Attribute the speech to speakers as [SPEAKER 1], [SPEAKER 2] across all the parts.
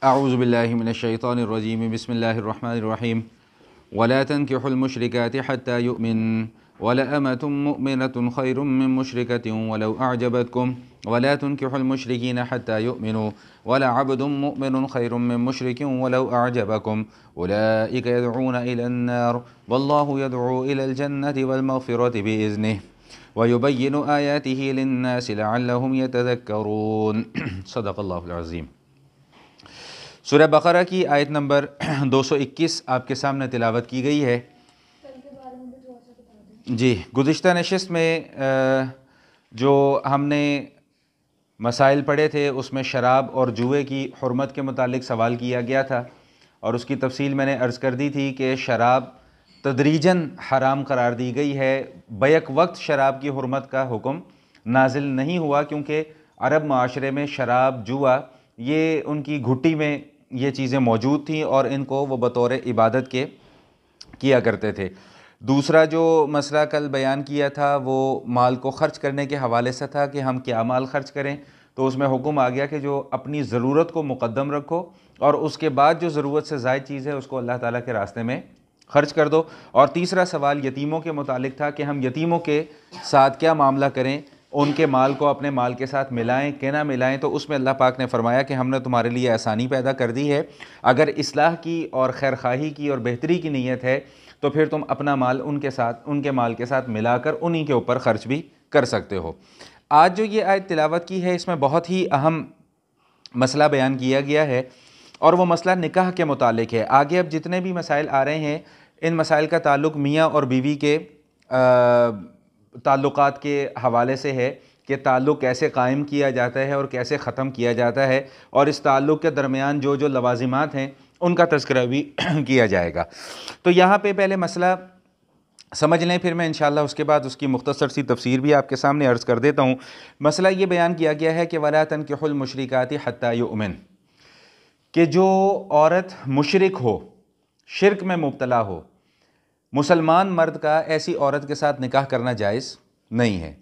[SPEAKER 1] اعوذ باللہ من الشیطان الرجیم بسم اللہ الرحمن الرحیم ولا تنكحوا المشركات حتى يؤمن ولأمة مؤمنة خير من مشركة ولو أعجبتكم ولا تنكحوا المشركين حتى يؤمنوا ولعبد مؤمن خير من مشرك ولو أعجبكم أولئك يدعون إلى النار والله يدعو إلى الجنة والمغفرة بإذنه ويبين آياته للناس لعلهم يتذكرون صدق اللہ العظیم۔ سورہ بقرہ کی آیت نمبر 221 آپ کے سامنے تلاوت کی گئی ہے۔ جی، گزشتہ نشست میں جو ہم نے مسائل پڑھے تھے اس میں شراب اور جوئے کی حرمت کے متعلق سوال کیا گیا تھا، اور اس کی تفصیل میں نے عرض کر دی تھی کہ شراب تدریجاً حرام قرار دی گئی ہے۔ بیک وقت شراب کی حرمت کا حکم نازل نہیں ہوا، کیونکہ عرب معاشرے میں شراب، جوا، یہ ان کی گھٹی میں یہ چیزیں موجود تھیں اور ان کو وہ بطور عبادت کے کیا کرتے تھے۔ دوسرا جو مسئلہ کل بیان کیا تھا وہ مال کو خرچ کرنے کے حوالے سے تھا کہ ہم کیا مال خرچ کریں، تو اس میں حکم آ گیا کہ جو اپنی ضرورت کو مقدم رکھو اور اس کے بعد جو ضرورت سے زائد چیز ہے اس کو اللہ تعالیٰ کے راستے میں خرچ کر دو۔ اور تیسرا سوال یتیموں کے متعلق تھا کہ ہم یتیموں کے ساتھ کیا معاملہ کریں، ان کے مال کو اپنے مال کے ساتھ ملائیں کہ نہ ملائیں، تو اس میں اللہ پاک نے فرمایا کہ ہم نے تمہارے لیے آسانی پیدا کر دی ہے، اگر اصلاح کی اور خیر خواہی کی اور بہتری کی نیت ہے تو پھر تم اپنا مال ان کے مال کے ساتھ ملا کر انہی کے اوپر خرچ بھی کر سکتے ہو۔ آج جو یہ آیت تلاوت کی ہے اس میں بہت ہی اہم مسئلہ بیان کیا گیا ہے، اور وہ مسئلہ نکاح کے متعلق ہے۔ آگے اب جتنے بھی مسائل آ رہے ہیں ان مسائل کا تعلق میاں اور بیوی کے تعلقات کے حوالے سے ہے کہ تعلق کیسے قائم کیا جاتا ہے اور کیسے ختم کیا جاتا ہے، اور اس تعلق کے درمیان جو جو لوازمات ہیں ان کا تذکرہ بھی کیا جائے گا۔ تو یہاں پہ پہلے مسئلہ سمجھ لیں، پھر میں انشاءاللہ اس کے بعد اس کی مختصر سی تفسیر بھی آپ کے سامنے عرض کر دیتا ہوں۔ مسئلہ یہ بیان کیا گیا ہے کہ وَلَا تَنْكِحُوا الْمُشْرِكَاتِ حَتَّى يُؤْمِنْ، کہ جو عورت مشرک ہو، شرک میں مبتلا ہو، مسلمان مرد کا ایسی عورت کے ساتھ نکاح کرنا جائز نہیں ہے۔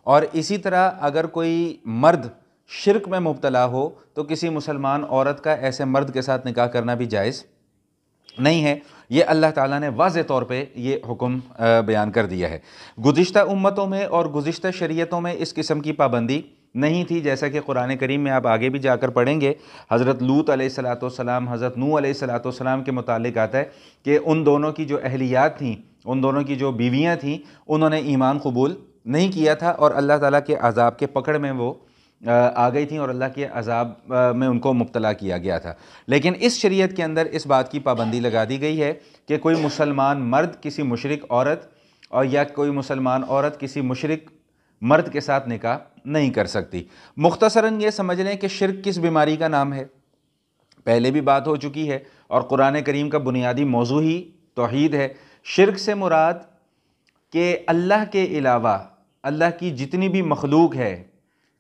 [SPEAKER 1] اور اسی طرح اگر کوئی مرد شرک میں مبتلا ہو تو کسی مسلمان عورت کا ایسے مرد کے ساتھ نکاح کرنا بھی جائز نہیں ہے۔ یہ اللہ تعالیٰ نے واضح طور پہ یہ حکم بیان کر دیا ہے۔ گزشتہ امتوں میں اور گزشتہ شریعتوں میں اس قسم کی پابندی نہیں تھی، جیسا کہ قرآن کریم میں آپ آگے بھی جا کر پڑھیں گے۔ حضرت لوط علیہ السلام، حضرت نوح علیہ السلام کے متعلق آتا ہے کہ ان دونوں کی جو اہلیات تھیں، ان دونوں کی جو بیویاں تھیں، انہوں نے ایمان قبول نہیں کیا تھا اور اللہ تعالیٰ کے عذاب کے پکڑ میں وہ آ گئی تھیں اور اللہ کے عذاب میں ان کو مبتلا کیا گیا تھا۔ لیکن اس شریعت کے اندر اس بات کی پابندی لگا دی گئی ہے کہ کوئی مسلمان مرد کسی مشرک عورت اور یا کوئی مسلمان عورت کسی مشرک مرد کے ساتھ نکاح نہیں کر سکتی۔ مختصراً یہ سمجھ لیں کہ شرک کس بیماری کا نام ہے، پہلے بھی بات ہو چکی ہے، اور قرآن کریم کا بنیادی موضوع ہی توحید ہے۔ شرک سے مراد کہ اللہ کے علاوہ اللہ کی جتنی بھی مخلوق ہے،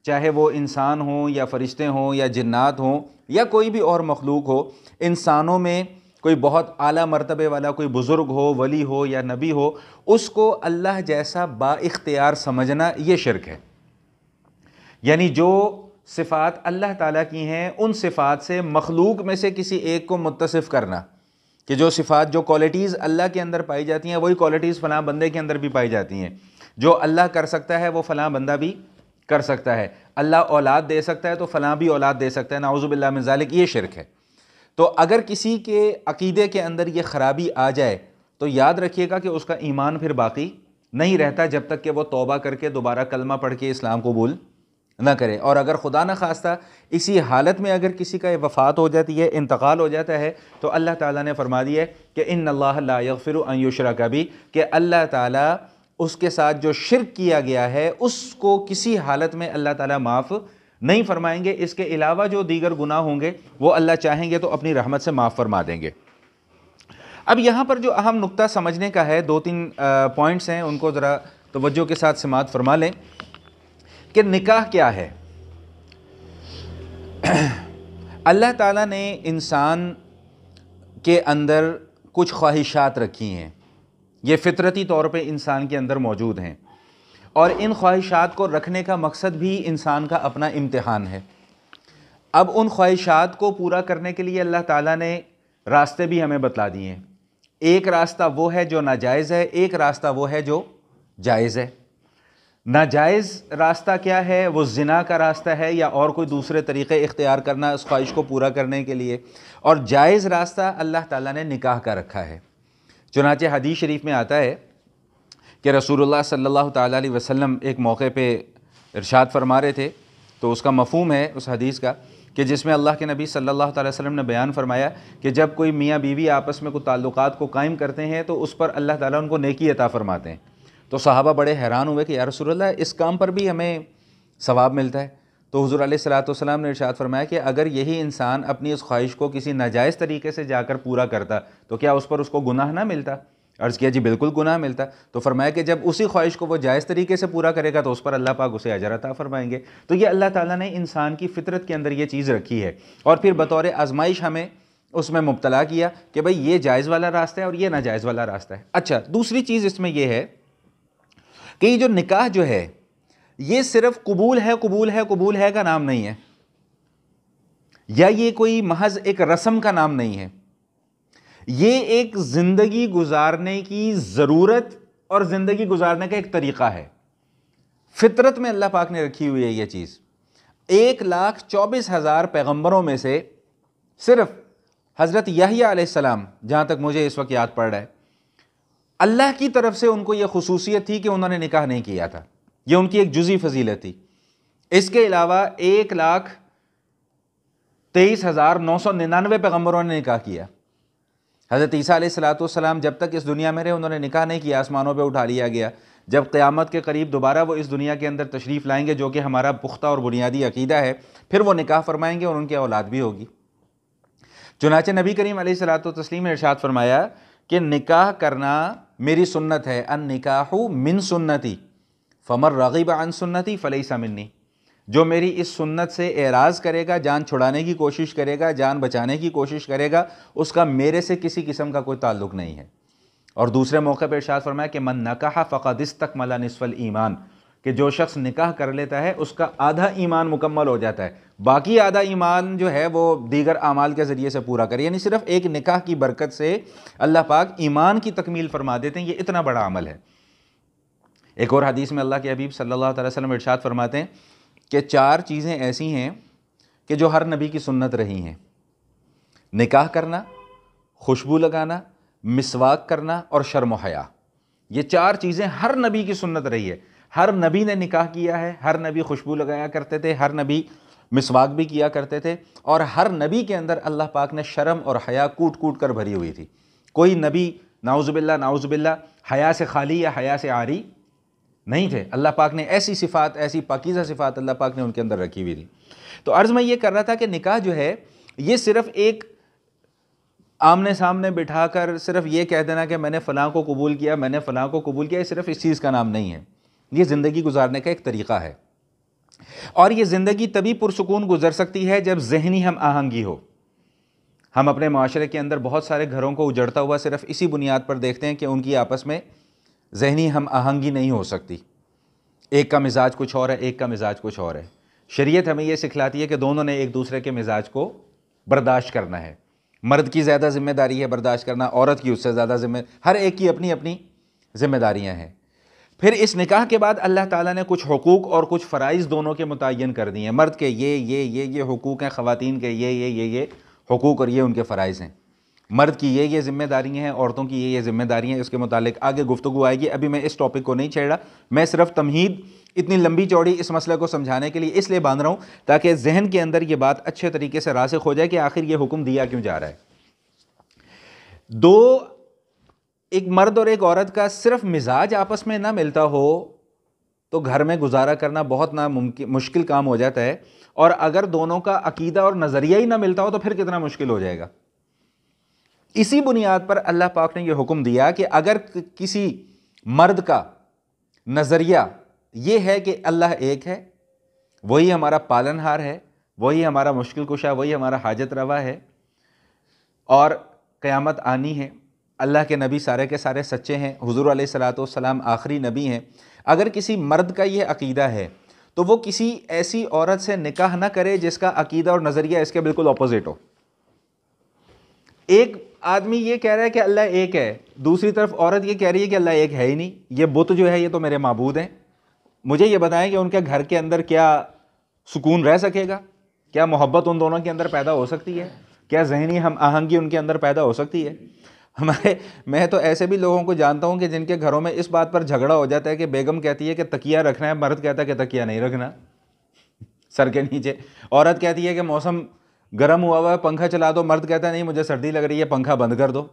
[SPEAKER 1] چاہے وہ انسان ہوں یا فرشتے ہوں یا جنات ہوں یا کوئی بھی اور مخلوق ہو، انسانوں میں کوئی بہت اعلیٰ مرتبے والا کوئی بزرگ ہو، ولی ہو یا نبی ہو، اس کو اللہ جیسا با اختیار سمجھنا یہ شرک ہے۔ یعنی جو صفات اللہ تعالیٰ کی ہیں ان صفات سے مخلوق میں سے کسی ایک کو متصف کرنا، کہ جو صفات، جو کوالٹیز اللہ کے اندر پائی جاتی ہیں وہی کوالٹیز فلاں بندے کے اندر بھی پائی جاتی ہیں۔ جو اللہ کر سکتا ہے وہ فلاں بندہ بھی کر سکتا ہے۔ اللہ اولاد دے سکتا ہے تو فلاں بھی اولاد دے سکتا ہے، نعوذ باللہ من ذالک، یہ شرک ہے۔ تو اگر کسی کے عقیدے کے اندر یہ خرابی آ جائے تو یاد رکھیے گا کہ اس کا ایمان پھر باقی نہیں رہتا جب تک کہ وہ توبہ کر کے دوبارہ کلمہ پڑھ کے اسلام قبول نہ کرے۔ اور اگر خدا نہ خواستہ اسی حالت میں اگر کسی کا وفات ہو جاتی ہے، انتقال ہو جاتا ہے، تو اللہ تعالیٰ نے فرما دیا ہے کہ ان اللہ لا یغفر ان یشرک بہ، کہ اللہ تعالیٰ اس کے ساتھ جو شرک کیا گیا ہے اس کو کسی حالت میں اللہ تعالیٰ معاف نہیں فرمائیں گے۔ اس کے علاوہ جو دیگر گناہ ہوں گے وہ اللہ چاہیں گے تو اپنی رحمت سے معاف فرما دیں گے۔ اب یہاں پر جو اہم نقطہ سمجھنے کا ہے، 2-3 پوائنٹس ہیں، ان کو ذرا توجہ کے ساتھ سماعت فرما لیں کہ نکاح کیا ہے۔ اللہ تعالیٰ نے انسان کے اندر کچھ خواہشات رکھی ہیں، یہ فطرتی طور پہ انسان کے اندر موجود ہیں، اور ان خواہشات کو رکھنے کا مقصد بھی انسان کا اپنا امتحان ہے۔ اب ان خواہشات کو پورا کرنے کے لیے اللہ تعالیٰ نے راستے بھی ہمیں بتلا دیے ہیں. ایک راستہ وہ ہے جو ناجائز ہے، ایک راستہ وہ ہے جو جائز ہے. ناجائز راستہ کیا ہے؟ وہ زنا کا راستہ ہے یا اور کوئی دوسرے طریقے اختیار کرنا اس خواہش کو پورا کرنے کے لیے. اور جائز راستہ اللہ تعالیٰ نے نکاح کا رکھا ہے. چنانچہ حدیث شریف میں آتا ہے کہ رسول اللہ صلی اللہ تعالیٰ علیہ وسلم ایک موقع پہ ارشاد فرما رہے تھے، تو اس کا مفہوم ہے اس حدیث کا کہ جس میں اللہ کے نبی صلی اللہ تعالیٰ وسلم نے بیان فرمایا کہ جب کوئی میاں بیوی آپس میں کوئی تعلقات کو قائم کرتے ہیں تو اس پر اللہ تعالیٰ ان کو نیکی عطا فرماتے ہیں. تو صحابہ بڑے حیران ہوئے کہ یا رسول اللہ اس کام پر بھی ہمیں ثواب ملتا ہے. تو حضور علیہ الصلوۃ والسلام نے ارشاد فرمایا کہ اگر یہی انسان اپنی اس خواہش کو کسی ناجائز طریقے سے جا کر پورا کرتا تو کیا اس پر اس کو گناہ نہ ملتا؟ عرض کیا جی بالکل گناہ ملتا. تو فرمایا کہ جب اسی خواہش کو وہ جائز طریقے سے پورا کرے گا تو اس پر اللہ پاک اسے اجر عطا فرمائیں گے. تو یہ اللہ تعالیٰ نے انسان کی فطرت کے اندر یہ چیز رکھی ہے اور پھر بطور آزمائش ہمیں اس میں مبتلا کیا کہ بھئی یہ جائز والا راستہ ہے اور یہ ناجائز والا راستہ ہے. اچھا، دوسری چیز اس میں یہ ہے کہ یہ جو نکاح جو ہے یہ صرف قبول ہے قبول ہے قبول ہے کا نام نہیں ہے، یا یہ کوئی محض ایک رسم کا نام نہیں ہے. یہ ایک زندگی گزارنے کی ضرورت اور زندگی گزارنے کا ایک طریقہ ہے. فطرت میں اللہ پاک نے رکھی ہوئی ہے یہ چیز. 1,24,000 پیغمبروں میں سے صرف حضرت یحییٰ علیہ السلام، جہاں تک مجھے اس وقت یاد پڑ رہا ہے، اللہ کی طرف سے ان کو یہ خصوصیت تھی کہ انہوں نے نکاح نہیں کیا تھا. یہ ان کی ایک جزئی فضیلت تھی. اس کے علاوہ 1,23,999 پیغمبروں نے نکاح کیا. حضرت عیسیٰ علیہ السلام جب تک اس دنیا میں رہے انہوں نے نکاح نہیں کیا، آسمانوں پہ اٹھا لیا گیا. جب قیامت کے قریب دوبارہ وہ اس دنیا کے اندر تشریف لائیں گے، جو کہ ہمارا پختہ اور بنیادی عقیدہ ہے، پھر وہ نکاح فرمائیں گے اور ان کی اولاد بھی ہوگی. چنانچہ نبی کریم علیہ الصلوۃ والتسلیم نے ارشاد فرمایا کہ نکاح کرنا میری سنت ہے. النکاح من سنتی فمن رغب عن سنتی فلیس منی. جو میری اس سنت سے اعراض کرے گا، جان چھڑانے کی کوشش کرے گا، جان بچانے کی کوشش کرے گا، اس کا میرے سے کسی قسم کا کوئی تعلق نہیں ہے. اور دوسرے موقع پہ ارشاد فرمایا کہ من نکح فقد استکمل نصف الایمان، کہ جو شخص نکاح کر لیتا ہے اس کا آدھا ایمان مکمل ہو جاتا ہے، باقی آدھا ایمان جو ہے وہ دیگر اعمال کے ذریعے سے پورا کرے. یعنی صرف ایک نکاح کی برکت سے اللہ پاک ایمان کی تکمیل فرما دیتے ہیں. یہ اتنا بڑا عمل ہے. ایک اور حدیث میں اللہ کے حبیب صلی اللہ علیہ وسلم ارشاد فرماتے ہیں کہ 4 چیزیں ایسی ہیں کہ جو ہر نبی کی سنت رہی ہیں: نکاح کرنا، خوشبو لگانا، مسواک کرنا اور شرم و حیا. یہ 4 چیزیں ہر نبی کی سنت رہی ہے. ہر نبی نے نکاح کیا ہے، ہر نبی خوشبو لگایا کرتے تھے، ہر نبی مسواک بھی کیا کرتے تھے، اور ہر نبی کے اندر اللہ پاک نے شرم اور حیا کوٹ کوٹ کر بھری ہوئی تھی. کوئی نبی نعوذ باللہ حیا سے خالی یا حیا سے عاری نہیں تھے. اللہ پاک نے ایسی صفات، ایسی پاکیزہ صفات اللہ پاک نے ان کے اندر رکھی ہوئی تھی. تو عرض میں یہ کر رہا تھا کہ نکاح جو ہے یہ صرف ایک آمنے سامنے بٹھا کر صرف یہ کہہ دینا کہ میں نے فلاں کو قبول کیا، میں نے فلاں کو قبول کیا، یہ صرف اس چیز کا نام نہیں ہے. یہ زندگی گزارنے کا ایک طریقہ ہے. اور یہ زندگی تبھی پرسکون گزر سکتی ہے جب ذہنی ہم آہنگی ہو. ہم اپنے معاشرے کے اندر بہت سارے گھروں کو اجڑتا ہوا صرف اسی بنیاد پر دیکھتے ہیں کہ ان کی آپس میں ذہنی ہم آہنگی نہیں ہو سکتی. ایک کا مزاج کچھ اور ہے، ایک کا مزاج کچھ اور ہے. شریعت ہمیں یہ سکھلاتی ہے کہ دونوں نے ایک دوسرے کے مزاج کو برداشت کرنا ہے. مرد کی زیادہ ذمہ داری ہے برداشت کرنا، عورت کی اس سے زیادہ ہر ایک کی اپنی اپنی ذمہ داریاں ہیں. پھر اس نکاح کے بعد اللہ تعالیٰ نے کچھ حقوق اور کچھ فرائض دونوں کے متعین کر دیے ہیں. مرد کے یہ حقوق ہیں، خواتین کے یہ حقوق اور یہ ان کے فرائض ہیں. مرد کی یہ ذمہ داریاں ہیں، عورتوں کی یہ ذمہ داریاں ہیں. اس کے متعلق آگے گفتگو آئے گی. ابھی میں اس ٹاپک کو نہیں چھیڑ رہا، میں صرف تمہید اتنی لمبی چوڑی اس مسئلے کو سمجھانے کے لیے اس لیے باندھ رہا ہوں تاکہ ذہن کے اندر یہ بات اچھے طریقے سے راسخ ہو جائے کہ آخر یہ حکم دیا کیوں جا رہا ہے. ایک مرد اور ایک عورت کا صرف مزاج آپس میں نہ ملتا ہو تو گھر میں گزارا کرنا بہت مشکل کام ہو جاتا ہے. اور اگر دونوں کا عقیدہ اور نظریہ ہی نہ ملتا ہو تو پھر کتنا مشکل ہو جائے گا. اسی بنیاد پر اللہ پاک نے یہ حکم دیا کہ اگر کسی مرد کا نظریہ یہ ہے کہ اللہ ایک ہے، وہی ہمارا پالن ہار ہے، وہی ہمارا مشکل کشا، وہی ہمارا حاجت روا ہے، اور قیامت آنی ہے، اللہ کے نبی سارے کے سارے سچے ہیں، حضور علیہ الصلوۃ والسلام آخری نبی ہیں، اگر کسی مرد کا یہ عقیدہ ہے تو وہ کسی ایسی عورت سے نکاح نہ کرے جس کا عقیدہ اور نظریہ اس کے بالکل اپوزٹ ہو. ایک آدمی یہ کہہ رہا ہے کہ اللہ ایک ہے, دوسری طرف عورت یہ کہہ رہی ہے کہ اللہ ایک ہے ہی نہیں, یہ بت جو ہے یہ تو میرے معبود ہیں. مجھے یہ بتائیں کہ ان کے گھر کے اندر کیا سکون رہ سکے گا؟ کیا محبت ان دونوں کے اندر پیدا ہو سکتی ہے؟ کیا ذہنی ہم آہنگی ان کے اندر پیدا ہو سکتی ہے؟ میں تو ایسے بھی لوگوں کو جانتا ہوں کہ جن کے گھروں میں اس بات پر جھگڑا ہو جاتا ہے کہ بیگم کہتی ہے کہ تکیہ رکھنا ہے, مرد کہتا ہے کہ تکیہ نہیں رکھنا سر کے نیچے. عورت کہتی ہے کہ موسم گرم ہوا ہوا ہے, پنکھا چلا دو, مرد کہتا ہے نہیں مجھے سردی لگ رہی ہے, پنکھا بند کر دو.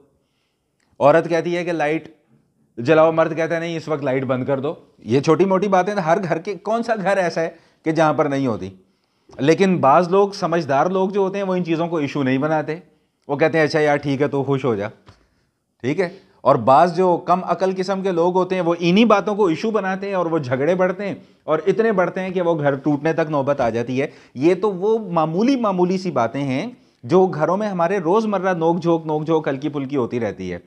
[SPEAKER 1] عورت کہتی ہے کہ لائٹ جلاؤ, مرد کہتا ہے نہیں اس وقت لائٹ بند کر دو. یہ چھوٹی موٹی باتیں ہر گھر کے, کون سا گھر ایسا ہے کہ جہاں پر نہیں ہوتی؟ لیکن بعض لوگ, سمجھدار لوگ جو ہوتے ہیں, وہ ان چیزوں کو ایشو نہیں بناتے. وہ کہتے ہیں اچھا یار ٹھیک ہے تو خوش ہو جا, ٹھیک ہے. اور بعض جو کم عقل قسم کے لوگ ہوتے ہیں وہ انہی باتوں کو ایشو بناتے ہیں اور وہ جھگڑے بڑھتے ہیں اور اتنے بڑھتے ہیں کہ وہ گھر ٹوٹنے تک نوبت آ جاتی ہے. یہ تو وہ معمولی سی باتیں ہیں جو گھروں میں ہمارے روزمرہ نوک جھوک ہلکی پھلکی ہوتی رہتی ہے.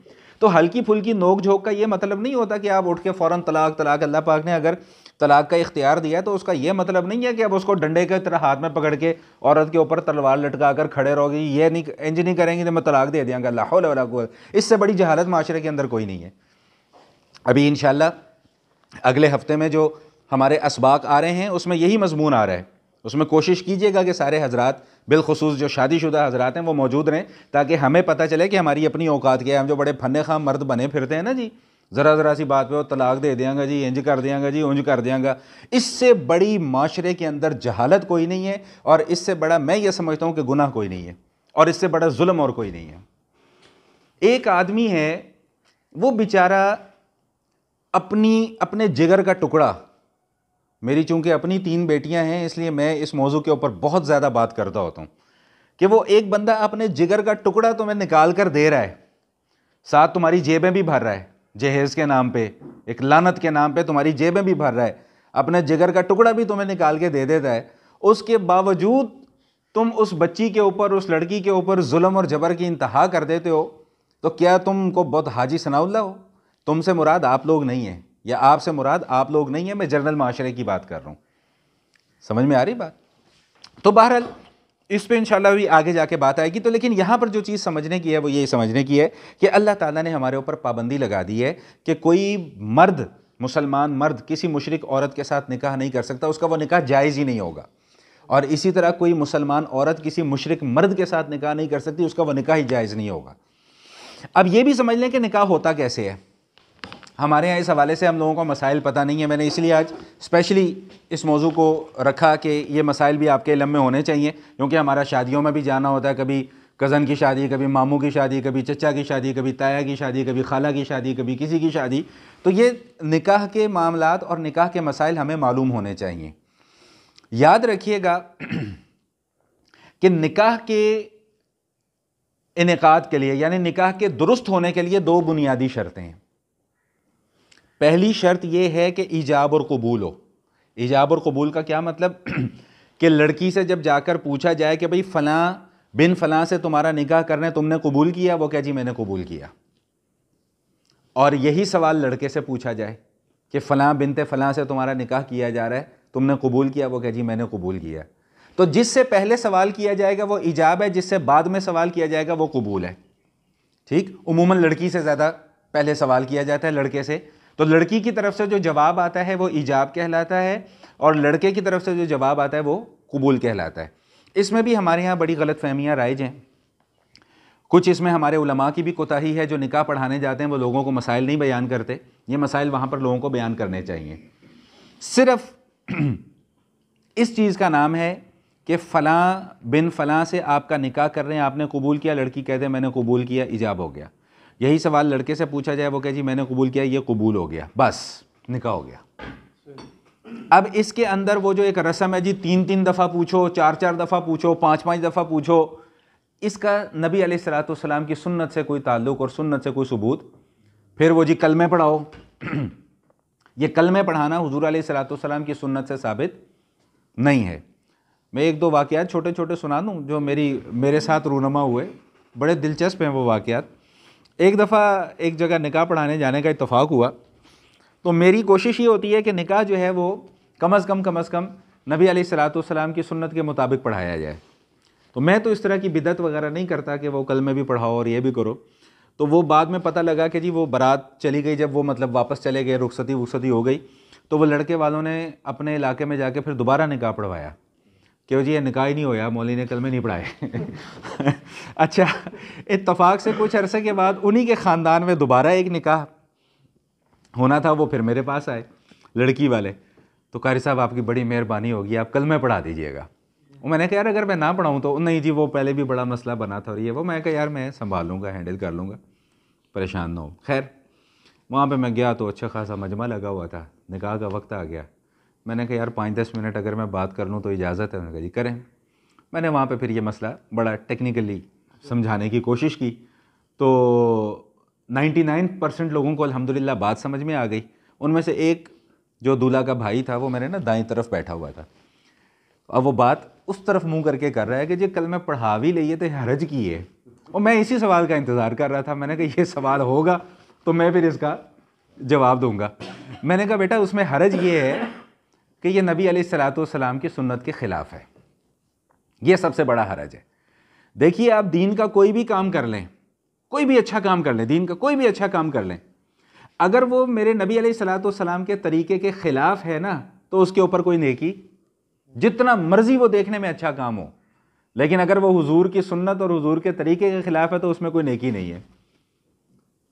[SPEAKER 1] تو ہلکی پھلکی نوک جھوک کا یہ مطلب نہیں ہوتا کہ آپ اٹھ کے فوراً طلاق. اللہ پاک نے اگر طلاق کا اختیار دیا ہے تو اس کا یہ مطلب نہیں ہے کہ اب اس کو ڈنڈے کی طرح ہاتھ میں پکڑ کے عورت کے اوپر تلوار لٹکا کر کھڑے رہو گے. یہ نہیں, انج نہیں کریں گے تو میں طلاق دے دیاں گا. لا حول ولا قوت. اس سے بڑی جہالت معاشرے کے اندر کوئی نہیں ہے. ابھی انشاءاللہ اگلے ہفتے میں جو ہمارے اسباق آ رہے ہیں اس میں یہی مضمون آ رہا ہے. اس میں کوشش کیجئے گا کہ سارے حضرات, بالخصوص جو شادی شدہ حضرات ہیں, وہ موجود رہیں تاکہ ہمیں پتہ چلے کہ ہماری اپنی اوقات کیا ہے. ہم جو بڑے پھنے خام مرد بنے پھرتے ہیں نا جی, ذرا سی بات پہ وہ طلاق دے دیاں گا جی, انج کر دیاں گا جی, انج کر دیاں گا. اس سے بڑی معاشرے کے اندر جہالت کوئی نہیں ہے, اور اس سے بڑا میں یہ سمجھتا ہوں کہ گناہ کوئی نہیں ہے, اور اس سے بڑا ظلم اور کوئی نہیں ہے. ایک آدمی ہے وہ بیچارہ اپنے جگر کا ٹکڑا, میری چونکہ اپنی 3 بیٹیاں ہیں اس لیے میں اس موضوع کے اوپر بہت زیادہ بات کرتا ہوتا ہوں, کہ وہ ایک بندہ اپنے جگر کا ٹکڑا تمہیں نکال کر دے رہا ہے, ساتھ تمہاری جیبیں بھی بھر رہا ہے, جہیز کے نام پہ, ایک لعنت کے نام پہ تمہاری جیبیں بھی بھر رہا ہے, اپنے جگر کا ٹکڑا بھی تمہیں نکال کے دے دیتا ہے. اس کے باوجود تم اس بچی کے اوپر, اس لڑکی کے اوپر ظلم اور جبر کی انتہا کر دیتے ہو. تو کیا تم کو بہت حاجی ثناء اللہ ہو؟ تم سے مراد آپ لوگ نہیں ہیں, یا آپ سے مراد آپ لوگ نہیں ہیں, میں جنرل معاشرے کی بات کر رہا ہوں. سمجھ میں آ رہی بات؟ تو بہرحال اس پہ انشاءاللہ بھی آگے جا کے بات آئے گی. تو لیکن یہاں پر جو چیز سمجھنے کی ہے وہ یہی سمجھنے کی ہے کہ اللہ تعالیٰ نے ہمارے اوپر پابندی لگا دی ہے کہ کوئی مرد, مسلمان مرد کسی مشرک عورت کے ساتھ نکاح نہیں کر سکتا, اس کا وہ نکاح جائز ہی نہیں ہوگا. اور اسی طرح کوئی مسلمان عورت کسی مشرک مرد کے ساتھ نکاح نہیں کر سکتی, اس کا وہ نکاح ہی جائز نہیں ہوگا. اب یہ بھی سمجھ لیں کہ نکاح ہوتا کیسے ہے. ہمارے یہاں اس حوالے سے ہم لوگوں کو مسائل پتہ نہیں ہے, میں نے اس لیے آج اسپیشلی اس موضوع کو رکھا کہ یہ مسائل بھی آپ کے علم میں ہونے چاہیے, کیونکہ ہمارا شادیوں میں بھی جانا ہوتا ہے, کبھی کزن کی شادی, کبھی ماموں کی شادی, کبھی چچا کی شادی, کبھی تایا کی شادی, کبھی خالہ کی شادی, کبھی کسی کی شادی. تو یہ نکاح کے معاملات اور نکاح کے مسائل ہمیں معلوم ہونے چاہیے. یاد رکھیے گا کہ نکاح کے انعقاد کے لیے, یعنی نکاح کے درست ہونے کے لیے 2 بنیادی شرطیں ہیں. پہلی شرط یہ ہے کہ ایجاب اور قبول ہو. ایجاب اور قبول کا کیا مطلب؟ کہ لڑکی سے جب جا کر پوچھا جائے کہ بھئی فلاں بن فلاں سے تمہارا نکاح کرنے تم نے قبول کیا, وہ کہے جی میں نے قبول کیا. اور یہی سوال لڑکے سے پوچھا جائے کہ فلاں بنت فلاں سے تمہارا نکاح کیا جا رہا ہے, تم نے قبول کیا, وہ کہے جی میں نے قبول کیا. تو جس سے پہلے سوال کیا جائے گا وہ ایجاب ہے, جس سے بعد میں سوال کیا جائے گا وہ قبول ہے. ٹھیک, عموماً لڑکی سے زیادہ پہلے سوال کیا جاتا ہے لڑکے سے. تو لڑکی کی طرف سے جو جواب آتا ہے وہ ایجاب کہلاتا ہے, اور لڑکے کی طرف سے جو جواب آتا ہے وہ قبول کہلاتا ہے. اس میں بھی ہمارے ہاں بڑی غلط فہمیاں رائج ہیں. کچھ اس میں ہمارے علماء کی بھی کوتاہی ہے, جو نکاح پڑھانے جاتے ہیں وہ لوگوں کو مسائل نہیں بیان کرتے. یہ مسائل وہاں پر لوگوں کو بیان کرنے چاہیے. صرف اس چیز کا نام ہے کہ فلاں بن فلاں سے آپ کا نکاح کر رہے ہیں, آپ نے قبول کیا, لڑکی کہتے ہیں میں نے قبول کیا, ایجاب ہو گیا. یہی سوال لڑکے سے پوچھا جائے, وہ کہے جی میں نے قبول کیا, یہ قبول ہو گیا, بس نکاح ہو گیا. اب اس کے اندر وہ جو ایک رسم ہے جی 3 دفعہ پوچھو, 4 دفعہ پوچھو, 5 دفعہ پوچھو, اس کا نبی علیہ الصلوۃ والسلام کی سنت سے کوئی تعلق اور سنت سے کوئی ثبوت. پھر وہ جی کلمے پڑھاؤ, یہ کلمے پڑھانا حضور علیہ الصلوۃ والسلام کی سنت سے ثابت نہیں ہے. میں 1-2 واقعات چھوٹے چھوٹے سنا دوں جو میرے ساتھ رونما ہوئے, بڑے دلچسپ ہیں وہ واقعات. ایک دفعہ ایک جگہ نکاح پڑھانے جانے کا اتفاق ہوا, تو میری کوشش یہ ہوتی ہے کہ نکاح جو ہے وہ کم از کم نبی علیہ الصلوۃ والسلام کی سنت کے مطابق پڑھایا جائے. تو میں تو اس طرح کی بدعت وغیرہ نہیں کرتا کہ وہ کلمے بھی پڑھاؤ اور یہ بھی کرو. تو وہ بعد میں پتہ لگا کہ جی وہ بارات چلی گئی، جب وہ مطلب واپس چلے گئے، رخصتی ہو گئی، تو وہ لڑکے والوں نے اپنے علاقے میں جا کے پھر دوبارہ نکاح پڑھوایا کہ جی یہ نکاح ہی نہیں ہویا، مولوی نے کلمے نہیں پڑھائے. اچھا، اتفاق سے کچھ عرصے کے بعد انہی کے خاندان میں دوبارہ ایک نکاح ہونا تھا. وہ پھر میرے پاس آئے لڑکی والے، تو قاری صاحب آپ کی بڑی مہربانی ہوگی، آپ کلمے پڑھا دیجئے گا. میں نے کہا یار اگر میں نہ پڑھاؤں تو نہیں جی وہ پہلے بھی بڑا مسئلہ بنا تھا اور یہ وہ. میں کہا یار میں سنبھال لوں گا، ہینڈل کر لوں گا، پریشان نہ ہو. خیر وہاں پہ میں گیا تو اچھا خاصا مجمع لگا ہوا تھا، نکاح کا وقت آ گیا. میں نے کہا یار 5-10 منٹ اگر میں بات کر لوں تو اجازت ہے؟ انہوں نے کہا جی کریں. میں نے وہاں پہ پھر یہ مسئلہ بڑا ٹیکنیکلی سمجھانے کی کوشش کی تو 99% لوگوں کو الحمدللہ بات سمجھ میں آ گئی. ان میں سے ایک جو دولہا کا بھائی تھا وہ میرے نا دائیں طرف بیٹھا ہوا تھا. اب وہ بات اس طرف منہ کر کے کر رہا ہے کہ جی کل میں پڑھا بھی لئیے تو حرج کی ہے. اور میں اسی سوال کا انتظار کر رہا تھا. میں نے کہا یہ سوال ہوگا تو میں پھر اس کا جواب دوں گا. میں نے کہا بیٹا اس میں حرج یہ ہے کہ یہ نبی علیہ الصلوۃ والسلام کی سنت کے خلاف ہے، یہ سب سے بڑا حرج ہے. دیکھیے آپ دین کا کوئی بھی کام کر لیں، کوئی بھی اچھا کام کر لیں، دین کا کوئی بھی اچھا کام کر لیں، اگر وہ میرے نبی علیہ الصلوۃ والسلام کے طریقے کے خلاف ہے نا تو اس کے اوپر کوئی نیکی، جتنا مرضی وہ دیکھنے میں اچھا کام ہو، لیکن اگر وہ حضور کی سنت اور حضور کے طریقے کے خلاف ہے تو اس میں کوئی نیکی نہیں ہے،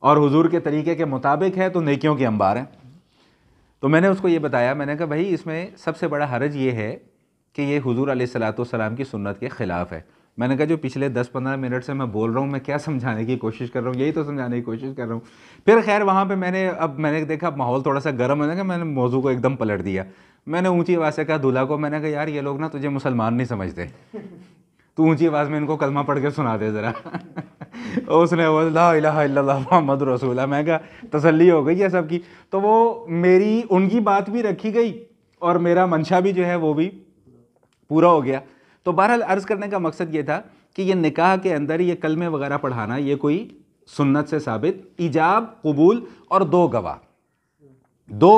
[SPEAKER 1] اور حضور کے طریقے کے مطابق ہے تو نیکیوں کے انبار ہیں. تو میں نے اس کو یہ بتایا، میں نے کہا بھائی اس میں سب سے بڑا حرج یہ ہے کہ یہ حضور علیہ الصلوۃ والسلام کی سنت کے خلاف ہے. میں نے کہا جو پچھلے 10-15 منٹ سے میں بول رہا ہوں میں کیا سمجھانے کی کوشش کر رہا ہوں، یہی تو سمجھانے کی کوشش کر رہا ہوں. پھر خیر وہاں پہ میں نے دیکھا ماحول تھوڑا سا گرم ہونے کا، میں نے موضوع کو ایک دم پلٹ دیا. میں نے اونچی آواز سے کہا دولہا کو، میں نے کہا یار یہ لوگ نا تجھے مسلمان نہیں سمجھتے، تو اونچی آواز میں ان کو کلمہ پڑھ کے سنا دے ذرا. اس نے وہ لا الہ الا اللہ محمد رسول اللہ. میں کہا تسلی ہو گئی ہے سب کی. تو وہ میری ان کی بات بھی رکھی گئی اور میرا منشا بھی جو ہے وہ بھی پورا ہو گیا. تو بہرحال عرض کرنے کا مقصد یہ تھا کہ یہ نکاح کے اندر یہ کلمے وغیرہ پڑھانا یہ کوئی سنت سے ثابت، ایجاب قبول اور 2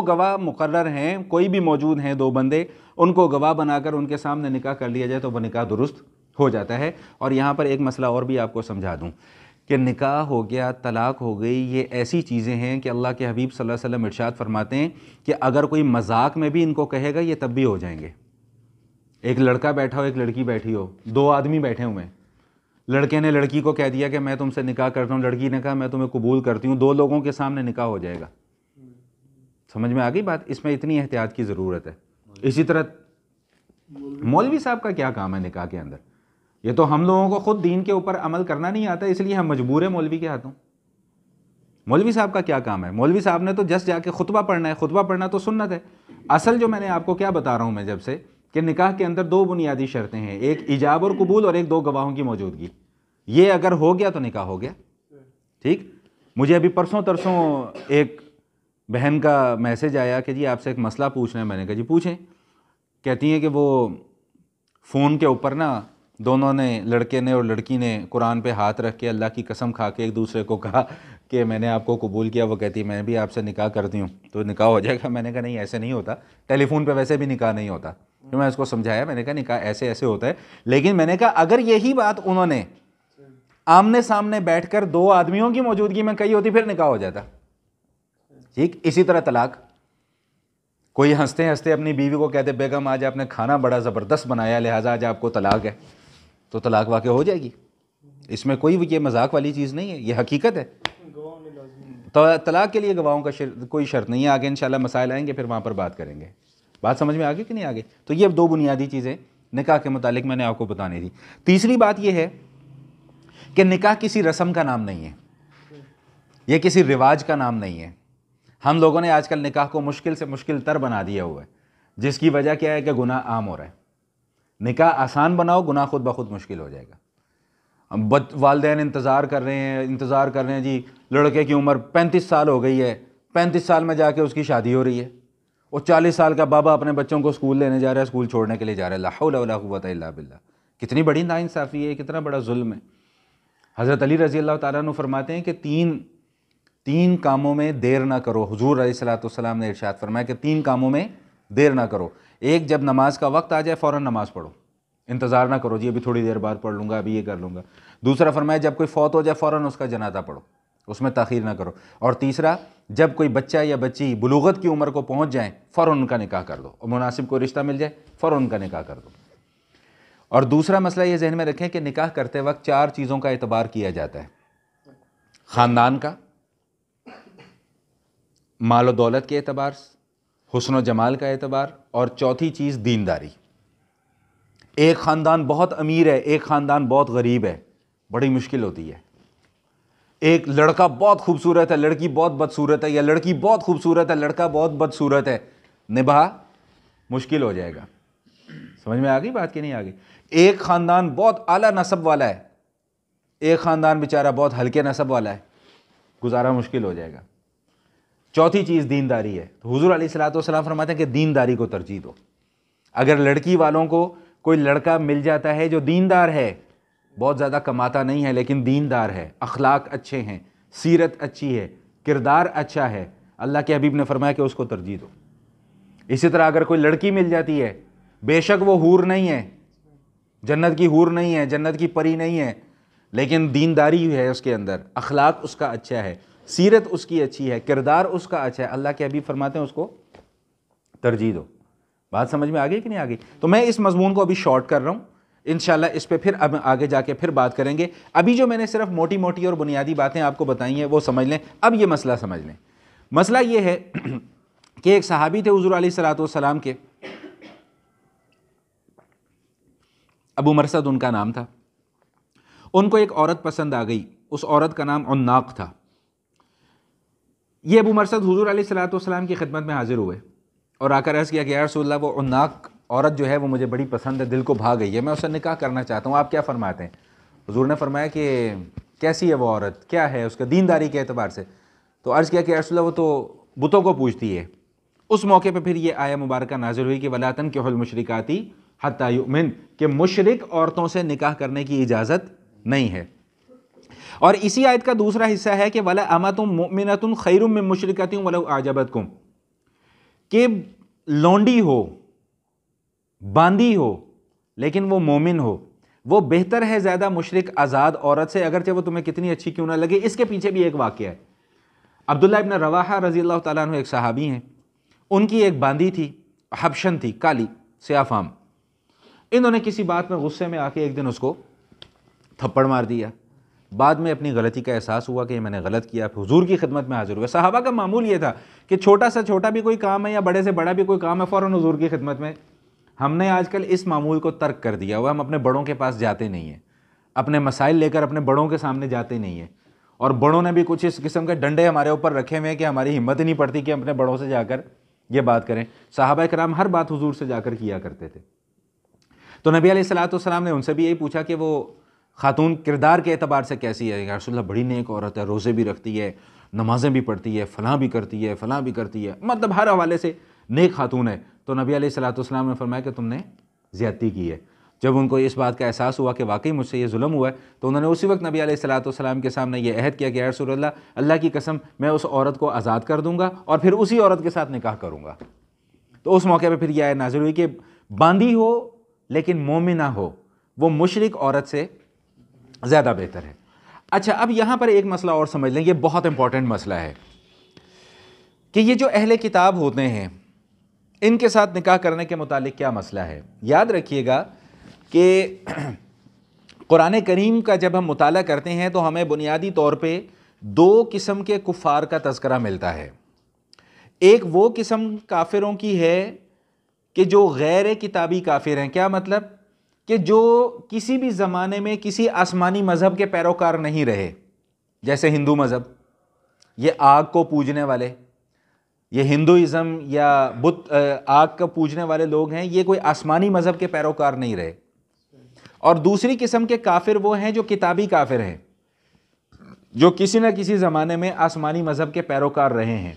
[SPEAKER 1] گواہ مقرر ہیں، کوئی بھی موجود ہیں 2 بندے، ان کو گواہ بنا کر ان کے سامنے نکاح کر لیا جائے تو وہ نکاح درست ہو جاتا ہے. اور یہاں پر ایک مسئلہ اور بھی آپ کو سمجھا دوں کہ نکاح ہو گیا، طلاق ہو گئی، یہ ایسی چیزیں ہیں کہ اللہ کے حبیب صلی اللہ علیہ وسلم ارشاد فرماتے ہیں کہ اگر کوئی مذاق میں بھی ان کو کہے گا یہ تب بھی ہو جائیں گے. ایک لڑکا بیٹھا ہو، ایک لڑکی بیٹھی ہو، 2 آدمی بیٹھے ہوئے ہیں، لڑکے نے لڑکی کو کہہ دیا کہ میں تم سے نکاح کرتا ہوں، لڑکی نے کہا میں تمہیں قبول کرتی ہوں، 2 لوگوں کے سامنے نکاح ہو جائے گا. سمجھ میں آ گئی بات؟ اس میں اتنی احتیاط کی ضرورت ہے. اسی طرح مولوی صاحب کا کیا کام ہے نکاح کے اندر؟ یہ تو ہم لوگوں کو خود دین کے اوپر عمل کرنا نہیں آتا، اس لیے ہم مجبور ہیں مولوی کے ہاتھوں. مولوی صاحب کا کیا کام ہے؟ مولوی صاحب نے تو جس جا کے خطبہ پڑھنا ہے، خطبہ پڑھنا تو سنت ہے. اصل جو میں نے آپ کو کیا بتا رہا ہوں میں جب سے کہ نکاح کے اندر 2 بنیادی شرطیں ہیں، ایک ایجاب اور قبول اور ایک 2 گواہوں کی موجودگی. یہ اگر ہو گیا تو نکاح ہو گیا. ٹھیک. مجھے ابھی پرسوں ترسوں ایک بہن کا میسج آیا کہ جی آپ سے ایک مسئلہ پوچھنا ہے. میں نے کہا جی پوچھیں. کہتی ہیں کہ وہ فون کے اوپر نا دونوں نے، لڑکے نے اور لڑکی نے، قرآن پہ ہاتھ رکھ کے اللہ کی قسم کھا کے ایک دوسرے کو کہا کہ میں نے آپ کو قبول کیا. وہ کہتی ہے میں بھی آپ سے نکاح کرتی ہوں تو نکاح ہو جائے گا. میں نے کہا نہیں ایسے نہیں ہوتا، ٹیلی فون پہ ویسے بھی نکاح نہیں ہوتا. تو میں اس کو سمجھایا، میں نے کہا نکاح ایسے ایسے ہوتا ہے. لیکن میں نے کہا اگر یہی بات انہوں نے آمنے سامنے بیٹھ کر 2 آدمیوں کی موجودگی میں کہی ہوتی پھر نکاح ہو جاتا. ٹھیک. اسی طرح طلاق، کوئی ہنستے ہنستے اپنی بیوی کو کہتے بیگم آج آپ نے کھانا بڑا زبردست بنایا لہٰذا آج آپ کو طلاق ہے، تو طلاق واقع ہو جائے گی. اس میں کوئی یہ مذاق والی چیز نہیں ہے، یہ حقیقت ہے. تو طلاق کے لیے گواہوں کا کوئی شرط نہیں ہے. آگے انشاءاللہ مسائل آئیں گے پھر وہاں پر بات کریں گے. بات سمجھ میں آگے کہ نہیں آگے؟ تو یہ 2 بنیادی چیزیں نکاح کے متعلق میں نے آپ کو بتانی تھی. تیسری بات یہ ہے کہ نکاح کسی رسم کا نام نہیں ہے، یہ کسی رواج کا نام نہیں ہے. ہم لوگوں نے آج کل نکاح کو مشکل سے مشکل تر بنا دیا ہوا ہے، جس کی وجہ کیا ہے کہ گناہ عام ہو رہا ہے. نکاح آسان بناؤ، گناہ خود بخود مشکل ہو جائے گا. والدین انتظار کر رہے ہیں جی لڑکے کی عمر 35 سال ہو گئی ہے، 35 سال میں جا کے اس کی شادی ہو رہی ہے. وہ 40 سال کا بابا اپنے بچوں کو اسکول لینے جا رہا ہے، اسکول چھوڑنے کے لیے جا رہا ہے. لا حول ولا قوت الا باللہ. کتنی بڑی ناانصافی ہے، کتنا بڑا ظلم ہے. حضرت علی رضی اللہ تعالیٰ عنہ فرماتے ہیں کہ تین کاموں میں دیر نہ کرو. حضور علیہ الصلوۃ والسلام نے ارشاد فرمایا کہ 3 کاموں میں دیر نہ کرو. ایک جب نماز کا وقت آ جائے فوراً نماز پڑھو, انتظار نہ کرو جی ابھی تھوڑی دیر بعد پڑھ لوں گا, ابھی یہ کر لوں گا. دوسرا فرمایا جب کوئی فوت ہو جائے فوراً اس کا جنازہ پڑھو, اس میں تاخیر نہ کرو. اور تیسرا جب کوئی بچہ یا بچی بلوغت کی عمر کو پہنچ جائیں فوراً ان کا نکاح کر دو, اور مناسب کوئی رشتہ مل جائے فوراً ان کا نکاح کر دو. اور دوسرا مسئلہ یہ ذہن میں رکھیں کہ نکاح کرتے وقت 4 چیزوں کا اعتبار کیا جاتا ہے: خاندان کا, مال و دولت کے اعتبار سے, حسن و جمال کا اعتبار, اور چوتھی چیز دینداری. ایک خاندان بہت امیر ہے, ایک خاندان بہت غریب ہے, بڑی مشکل ہوتی ہے. ایک لڑکا بہت خوبصورت ہے, لڑکی بہت بدصورت ہے, یا لڑکی بہت خوبصورت ہے, لڑکا بہت بدصورت ہے, نباہ مشکل ہو جائے گا. سمجھ میں آ گئی بات کہ نہیں آ گئی؟ ایک خاندان بہت اعلیٰ نسب والا ہے, ایک خاندان بیچارہ بہت ہلکے نسب والا ہے, گزارا مشکل ہو جائے گا. چوتھی چیز دینداری ہے. تو حضور علیہ الصلوۃ والسلام فرماتے ہیں کہ دینداری کو ترجیح دو. اگر لڑکی والوں کو کوئی لڑکا مل جاتا ہے جو دیندار ہے, بہت زیادہ کماتا نہیں ہے لیکن دیندار ہے, اخلاق اچھے ہیں, سیرت اچھی ہے, کردار اچھا ہے, اللہ کے حبیب نے فرمایا کہ اس کو ترجیح دو. اسی طرح اگر کوئی لڑکی مل جاتی ہے, بے شک وہ حور نہیں ہے, جنت کی حور نہیں ہے, جنت کی پری نہیں ہے, لیکن دینداری ہے اس کے اندر, اخلاق اس کا اچھا ہے, سیرت اس کی اچھی ہے, کردار اس کا اچھا ہے, اللہ کے حبیب فرماتے ہیں اس کو ترجیح دو. بات سمجھ میں آ گئی کہ نہیں آ گئی؟ تو میں اس مضمون کو ابھی شارٹ کر رہا ہوں, انشاءاللہ اس پہ پھر اب آگے جا کے پھر بات کریں گے. ابھی جو میں نے صرف موٹی موٹی اور بنیادی باتیں آپ کو بتائی ہیں وہ سمجھ لیں. اب یہ مسئلہ سمجھ لیں. مسئلہ یہ ہے کہ ایک صحابی تھے حضور علیہ الصلوۃ والسلام کے, ابو مرثد ان کا نام تھا. ان کو ایک عورت پسند آ گئی, اس عورت کا نام عناق تھا. یہ ابو مرثد حضور علیہ الصلوۃ والسلام کی خدمت میں حاضر ہوئے اور آ کر عرض کیا کہ یا رسول اللہ, وہ عناق عورت جو ہے وہ مجھے بڑی پسند ہے, دل کو بھا گئی ہے, میں اس سے نکاح کرنا چاہتا ہوں, آپ کیا فرماتے ہیں؟ حضور نے فرمایا کہ کیسی ہے وہ عورت, کیا ہے اس کا دینداری کے اعتبار سے؟ تو عرض کیا کہ یا رسول اللہ وہ تو بتوں کو پوجتی ہے. اس موقع پہ پھر یہ آیہ مبارکہ نازل ہوئی کہ وَلَا تَنكِحُوا الْمُشْرِكَاتِ حَتَّى يُؤْمِنْ, کہ مشرک عورتوں سے نکاح کرنے کی اجازت نہیں ہے. اور اسی آیت کا دوسرا حصہ ہے کہ وَلَا أَمَةٌ مُؤْمِنَةٌ خَيْرٌ مِّن مُشْرِكَةٍ وَلَوْ أَعْجَبَتْكُمْ, کہ لونڈی ہو, باندی ہو, لیکن وہ مومن ہو, وہ بہتر ہے زیادہ مشرک آزاد عورت سے, اگرچہ وہ تمہیں کتنی اچھی کیوں نہ لگے. اس کے پیچھے بھی ایک واقعہ ہے. عبداللہ ابن رواحہ رضی اللہ تعالیٰ عنہ ایک صحابی ہیں, ان کی ایک باندی تھی, حبشن تھی, کالی سیاہ فام. انہوں نے کسی بات میں غصے میں آ کے ایک دن اس کو تھپڑ مار دیا. بعد میں اپنی غلطی کا احساس ہوا کہ میں نے غلط کیا, پھر حضور کی خدمت میں حاضر ہوئے. صحابہ کا معمول یہ تھا کہ چھوٹا سا چھوٹا بھی کوئی کام ہے یا بڑے سے بڑا بھی کوئی کام ہے فوراً حضور کی خدمت میں. ہم نے آج کل اس معمول کو ترک کر دیا ہوا, ہم اپنے بڑوں کے پاس جاتے نہیں ہیں, اپنے مسائل لے کر اپنے بڑوں کے سامنے جاتے نہیں ہیں, اور بڑوں نے بھی کچھ اس قسم کے ڈنڈے ہمارے اوپر رکھے ہوئے ہیں کہ ہماری ہمت ہی نہیں پڑتی کہ اپنے بڑوں سے جا کر یہ بات کریں. صحابہ کرام ہر بات حضور سے جا کر کیا کرتے تھے. تو نبی علیہ الصلوۃ والسلام نے ان سے بھی یہی پوچھا کہ وہ خاتون کردار کے اعتبار سے کیسی ہے؟ یا رسول اللہ بڑی نیک عورت ہے, روزے بھی رکھتی ہے, نمازیں بھی پڑھتی ہے, فلاں بھی کرتی ہے, فلاں بھی کرتی ہے, مطلب ہر حوالے سے نیک خاتون ہے. تو نبی علیہ الصلوۃ والسلام نے فرمایا کہ تم نے زیادتی کی ہے. جب ان کو اس بات کا احساس ہوا کہ واقعی مجھ سے یہ ظلم ہوا ہے, تو انہوں نے اسی وقت نبی علیہ الصلوۃ والسلام کے سامنے یہ عہد کیا کہ یا رسول اللہ, اللہ کی قسم میں اس عورت کو آزاد کر دوں گا اور پھر اسی عورت کے ساتھ نکاح کروں گا. تو اس موقع پہ پھر یہ آیت نازل ہوئی کہ باندی ہو لیکن مومنہ ہو, وہ مشرک عورت سے زیادہ بہتر ہے. اچھا, اب یہاں پر ایک مسئلہ اور سمجھ لیں, یہ بہت امپورٹنٹ مسئلہ ہے کہ یہ جو اہل کتاب ہوتے ہیں ان کے ساتھ نکاح کرنے کے متعلق کیا مسئلہ ہے. یاد رکھیے گا کہ قرآن کریم کا جب ہم مطالعہ کرتے ہیں تو ہمیں بنیادی طور پہ 2 قسم کے کفار کا تذکرہ ملتا ہے. ایک وہ قسم کافروں کی ہے کہ جو غیر کتابی کافر ہیں. کیا مطلب؟ کہ جو کسی بھی زمانے میں کسی آسمانی مذہب کے پیروکار نہیں رہے, جیسے ہندو مذہب, یہ آگ کو پوجنے والے, یہ ہندوازم یا بت آگ کا پوجنے والے لوگ ہیں, یہ کوئی آسمانی مذہب کے پیروکار نہیں رہے. اور دوسری قسم کے کافر وہ ہیں جو کتابی کافر ہیں, جو کسی نہ کسی زمانے میں آسمانی مذہب کے پیروکار رہے ہیں,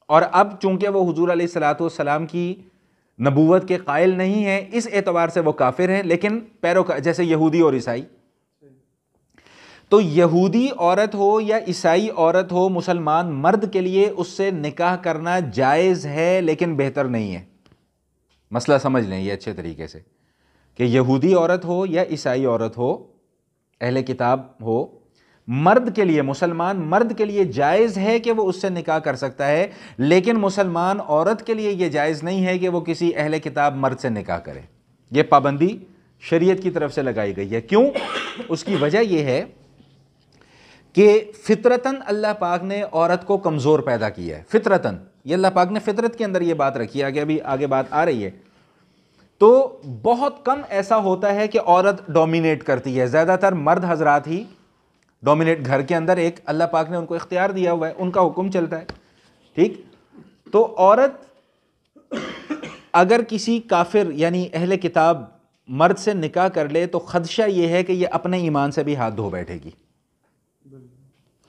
[SPEAKER 1] اور اب چونکہ وہ حضور علیہ الصلوۃ والسلام کی نبوت کے قائل نہیں ہیں, اس اعتبار سے وہ کافر ہیں, لیکن پیروکار جیسے یہودی اور عیسائی. تو یہودی عورت ہو یا عیسائی عورت ہو, مسلمان مرد کے لیے اس سے نکاح کرنا جائز ہے لیکن بہتر نہیں ہے. مسئلہ سمجھ لیں یہ اچھے طریقے سے کہ یہودی عورت ہو یا عیسائی عورت ہو، اہل کتاب ہو، مرد کے لیے، مسلمان مرد کے لیے جائز ہے کہ وہ اس سے نکاح کر سکتا ہے، لیکن مسلمان عورت کے لیے یہ جائز نہیں ہے کہ وہ کسی اہل کتاب مرد سے نکاح کرے۔ یہ پابندی شریعت کی طرف سے لگائی گئی ہے۔ کیوں؟ اس کی وجہ یہ ہے کہ فطرتاً اللہ پاک نے عورت کو کمزور پیدا کیا ہے، فطرتاً، یہ اللہ پاک نے فطرت کے اندر یہ بات رکھی ہے، ابھی آگے بات آ رہی ہے۔ تو بہت کم ایسا ہوتا ہے کہ عورت ڈومینیٹ کرتی ہے، زیادہ تر مرد حضرات ہی ڈومینیٹ، گھر کے اندر ایک اللہ پاک نے ان کو اختیار دیا ہوا ہے، ان کا حکم چلتا ہے، ٹھیک؟ تو عورت اگر کسی کافر یعنی اہل کتاب مرد سے نکاح کر لے تو خدشہ یہ ہے کہ یہ اپنے ایمان سے بھی ہاتھ دھو بیٹھے گی،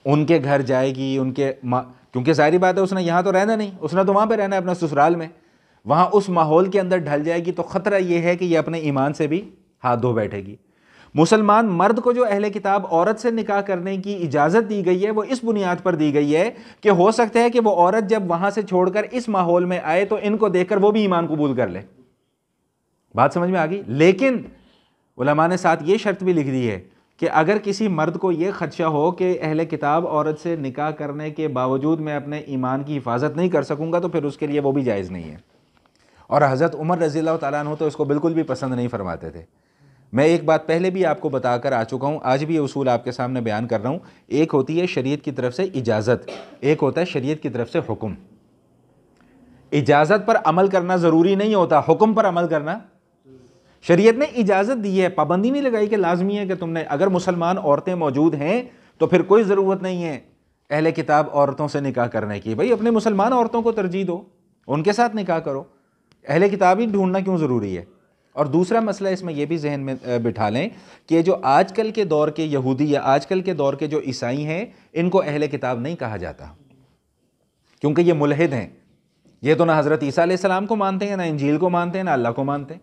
[SPEAKER 1] ان کے گھر جائے گی، ان کے کیونکہ ظاہری بات ہے اس نے یہاں تو رہنا نہیں، اس نے تو وہاں پہ رہنا ہے اپنے سسرال میں، وہاں اس ماحول کے اندر ڈھل جائے گی، تو خطرہ یہ ہے کہ یہ اپنے ایمان سے بھی ہاتھ دھو بیٹھے گی۔ مسلمان مرد کو جو اہل کتاب عورت سے نکاح کرنے کی اجازت دی گئی ہے وہ اس بنیاد پر دی گئی ہے کہ ہو سکتا ہے کہ وہ عورت جب وہاں سے چھوڑ کر اس ماحول میں آئے تو ان کو دیکھ کر وہ بھی ایمان قبول کر لے۔ بات سمجھ میں آ گئی؟ لیکن علماء نے ساتھ یہ شرط بھی لکھ دی ہے کہ اگر کسی مرد کو یہ خدشہ ہو کہ اہل کتاب عورت سے نکاح کرنے کے باوجود میں اپنے ایمان کی حفاظت نہیں کر سکوں گا تو پھر اس کے لیے وہ بھی جائز نہیں ہے۔ اور حضرت عمر رضی اللہ تعالیٰ عنہ تو اس کو بالکل بھی پسند نہیں فرماتے تھے۔ میں ایک بات پہلے بھی آپ کو بتا کر آ چکا ہوں، آج بھی یہ اصول آپ کے سامنے بیان کر رہا ہوں۔ ایک ہوتی ہے شریعت کی طرف سے اجازت، ایک ہوتا ہے شریعت کی طرف سے حکم۔ اجازت پر عمل کرنا ضروری نہیں ہوتا، حکم پر عمل کرنا۔ شریعت نے اجازت دی ہے، پابندی نہیں لگائی کہ لازمی ہے کہ تم نے، اگر مسلمان عورتیں موجود ہیں تو پھر کوئی ضرورت نہیں ہے اہل کتاب عورتوں سے نکاح کرنے کی، بھائی اپنے مسلمان عورتوں کو ترجیح دو، ان کے ساتھ نکاح کرو، اہل کتاب ہی ڈھونڈنا کیوں ضروری ہے؟ اور دوسرا مسئلہ اس میں یہ بھی ذہن میں بٹھا لیں کہ جو آج کل کے دور کے یہودی یا آج کل کے دور کے جو عیسائی ہیں ان کو اہل کتاب نہیں کہا جاتا، کیونکہ یہ ملحد ہیں، یہ تو نہ حضرت عیسیٰ علیہ السلام کو مانتے ہیں، نہ انجیل کو مانتے ہیں، نہ اللہ کو مانتے ہیں۔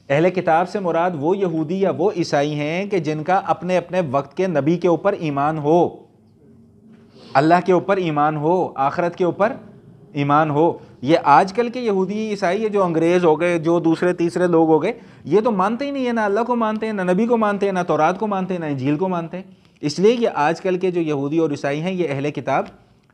[SPEAKER 1] اہل کتاب سے مراد وہ یہودی یا وہ عیسائی ہیں کہ جن کا اپنے اپنے وقت کے نبی کے اوپر ایمان ہو، اللہ کے اوپر ایمان ہو، آخرت کے اوپر ایمان ہو۔ یہ آج کل کے یہودی عیسائی یہ جو انگریز ہو گئے، جو دوسرے تیسرے لوگ ہو گئے، یہ تو مانتے ہی نہیں ہیں، نہ اللہ کو مانتے ہیں، نہ نبی کو مانتے ہیں، نہ تورات کو مانتے ہیں، نہ انجیل کو مانتے ہیں۔ اس لیے یہ آج کل کے جو یہودی اور عیسائی ہیں یہ اہل کتاب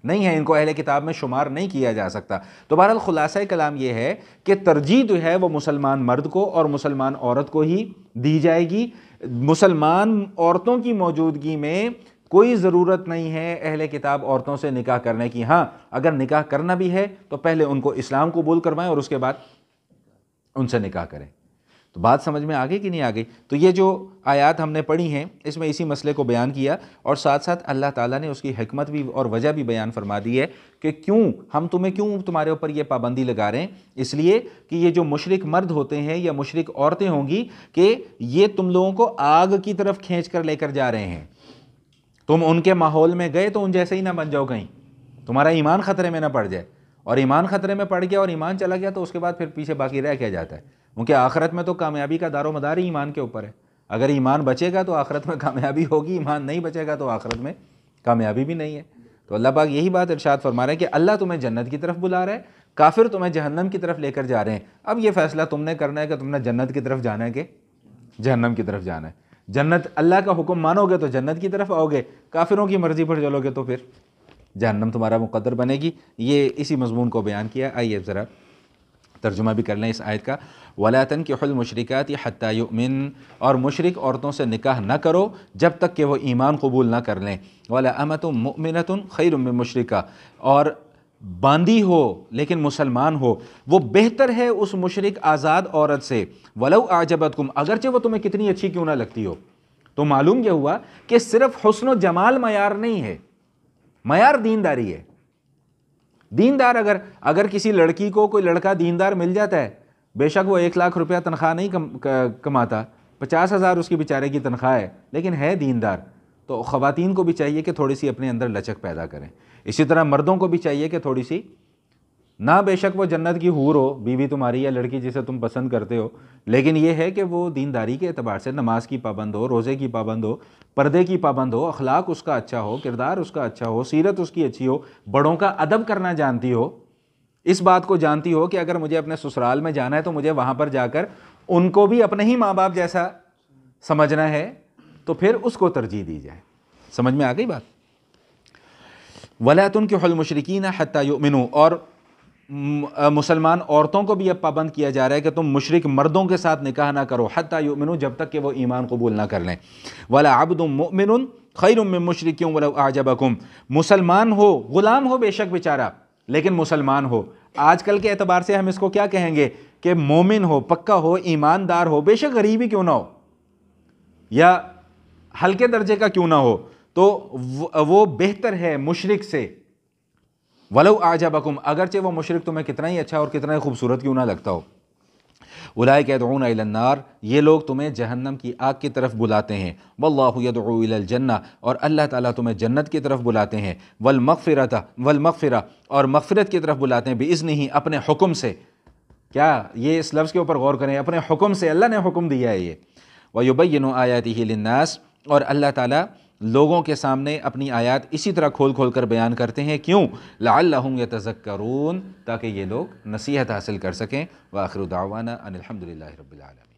[SPEAKER 1] نہیں ہیں، ان کو اہل کتاب میں شمار نہیں کیا جا سکتا۔ تو بہرحال خلاصہ کلام یہ ہے کہ ترجیح جو ہے وہ مسلمان مرد کو اور مسلمان عورت کو ہی دی جائے گی۔ مسلمان عورتوں کی موجودگی میں کوئی ضرورت نہیں ہے اہل کتاب عورتوں سے نکاح کرنے کی۔ ہاں اگر نکاح کرنا بھی ہے تو پہلے ان کو اسلام قبول کروائیں اور اس کے بعد ان سے نکاح کریں۔ تو بات سمجھ میں آ گئی کہ نہیں آ گئی؟ تو یہ جو آیات ہم نے پڑھی ہیں اس میں اسی مسئلے کو بیان کیا، اور ساتھ ساتھ اللہ تعالیٰ نے اس کی حکمت بھی اور وجہ بھی بیان فرما دی ہے کہ ہم تمہارے اوپر یہ پابندی لگا رہے ہیں، اس لیے کہ یہ جو مشرک مرد ہوتے ہیں یا مشرک عورتیں ہوں گی کہ یہ تم لوگوں کو آگ کی طرف کھینچ کر لے کر جا رہے ہیں، تم ان کے ماحول میں گئے تو ان جیسے ہی نہ بن جاؤ، کہیں تمہارا ایمان خطرے میں نہ پڑ جائے، اور ایمان خطرے میں پڑ گیا اور ایمان چلا گیا تو اس کے بعد پھر پیچھے باقی رہ کیا جاتا ہے، کیونکہ آخرت میں تو کامیابی کا دار و مدار ہی ایمان کے اوپر ہے۔ اگر ایمان بچے گا تو آخرت میں کامیابی ہوگی، ایمان نہیں بچے گا تو آخرت میں کامیابی بھی نہیں ہے۔ تو اللہ پاک یہی بات ارشاد فرما رہے ہیں کہ اللہ تمہیں جنت کی طرف بلا رہا ہے، کافر تمہیں جہنم کی طرف لے کر جا رہے ہیں۔ اب یہ فیصلہ تم نے کرنا ہے کہ تم نے جنت کی طرف جانا ہے کہ جہنم کی طرف جانا ہے۔ جنت اللہ کا حکم مانو گے تو جنت کی طرف آؤ گے، کافروں کی مرضی پر چلو گے تو پھر جہنم تمہارا مقدر بنے گی۔ یہ اسی مضمون کو بیان کیا۔ آئیے ذرا ترجمہ بھی کر لیں اس آیت کا۔ وَلَا تَنْكِحُوا الْمُشْرِكَاتِ حَتَّى يُؤْمِنْ، اور مشرک عورتوں سے نکاح نہ کرو جب تک کہ وہ ایمان قبول نہ کر لیں۔ وَلَا أَمَةٌ مُؤْمِنَةٌ خَيْرٌ مِّن مُشْرِكَةٍ، اور باندی ہو لیکن مسلمان ہو وہ بہتر ہے اس مشرک آزاد عورت سے، وَلَوْ أَعْجَبَتْكُمْ، اگرچہ وہ تمہیں کتنی اچھی کیوں نہ لگتی ہو۔ تو معلوم یہ ہوا کہ صرف حسن و جمال معیار نہیں ہے، معیار دینداری ہے۔ دیندار اگر کسی لڑکی کو کوئی لڑکا دیندار مل جاتا ہے، بے شک وہ 1 لاکھ روپیہ تنخواہ نہیں کماتا، 50,000 اس کی بیچارے کی تنخواہ ہے، لیکن ہے دیندار، تو خواتین کو بھی چاہیے کہ تھوڑی سی اپنے اندر لچک پیدا کریں۔ اسی طرح مردوں کو بھی چاہیے کہ تھوڑی سی، نہ بے شک وہ جنت کی حور ہو بیوی تمہاری یا لڑکی جسے تم پسند کرتے ہو، لیکن یہ ہے کہ وہ دینداری کے اعتبار سے نماز کی پابند ہو، روزے کی پابند ہو، پردے کی پابند ہو، اخلاق اس کا اچھا ہو، کردار اس کا اچھا ہو، سیرت اس کی اچھی ہو، بڑوں کا ادب کرنا جانتی ہو، اس بات کو جانتی ہو کہ اگر مجھے اپنے سسرال میں جانا ہے تو مجھے وہاں پر جا کر ان کو بھی اپنے ہی ماں باپ جیسا سمجھنا ہے، تو پھر اس کو ترجیح دی جائے۔ سمجھ میں آ گئی بات؟ وَلَا تُنْكِحُوا الْمُشْرِكِينَ حَتَّى يُؤْمِنُوا، اور مسلمان عورتوں کو بھی اب پابند کیا جا رہا ہے کہ تم مشرک مردوں کے ساتھ نکاح نہ کرو، حَتَّى يُؤْمِنُوا، جب تک کہ وہ ایمان قبول نہ کر لیں۔ وَلَا عَبْدٌ مُؤْمِنٌ خَيْرٌ مِّن مُشْرِكٍ وَلَوْ أَعْجَبَكُمْ، مسلمان ہو، غلام ہو بے شک بیچارہ، لیکن مسلمان ہو۔ آج کل کے اعتبار سے ہم اس کو کیا کہیں گے کہ مومن ہو، پکا ہو، ایماندار ہو، بے شک غریب ہی کیوں نہ ہو یا ہلکے درجے کا کیوں نہ ہو، تو وہ بہتر ہے مشرک سے۔ وَلَوْ أَعْجَبَكُمْ، اگرچہ وہ مشرک تمہیں کتنا ہی اچھا اور کتنا ہی خوبصورت کیوں نہ لگتا ہو۔ اولئک یدعون الی النار، یہ لوگ تمہیں جہنم کی آگ کی طرف بلاتے ہیں۔ واللہ یدعو الی الجنہ، اور اللہ تعالیٰ تمہیں جنت کی طرف بلاتے ہیں۔ والمغفرہ، اور مغفرت کی طرف بلاتے ہیں، بإذنہ، اپنے حکم سے۔ کیا یہ اس لفظ کے اوپر غور کریں، اپنے حکم سے، اللہ نے حکم دیا ہے یہ۔ وَيُبَيِّنُ آیاتہ للناس، اور اللہ تعالیٰ لوگوں کے سامنے اپنی آیات اسی طرح کھول کھول کر بیان کرتے ہیں، کیوں؟ لعلہم یتذکرون، تاکہ یہ لوگ نصیحت حاصل کر سکیں۔ وآخر دعوانا ان الحمد للہ رب العالمین۔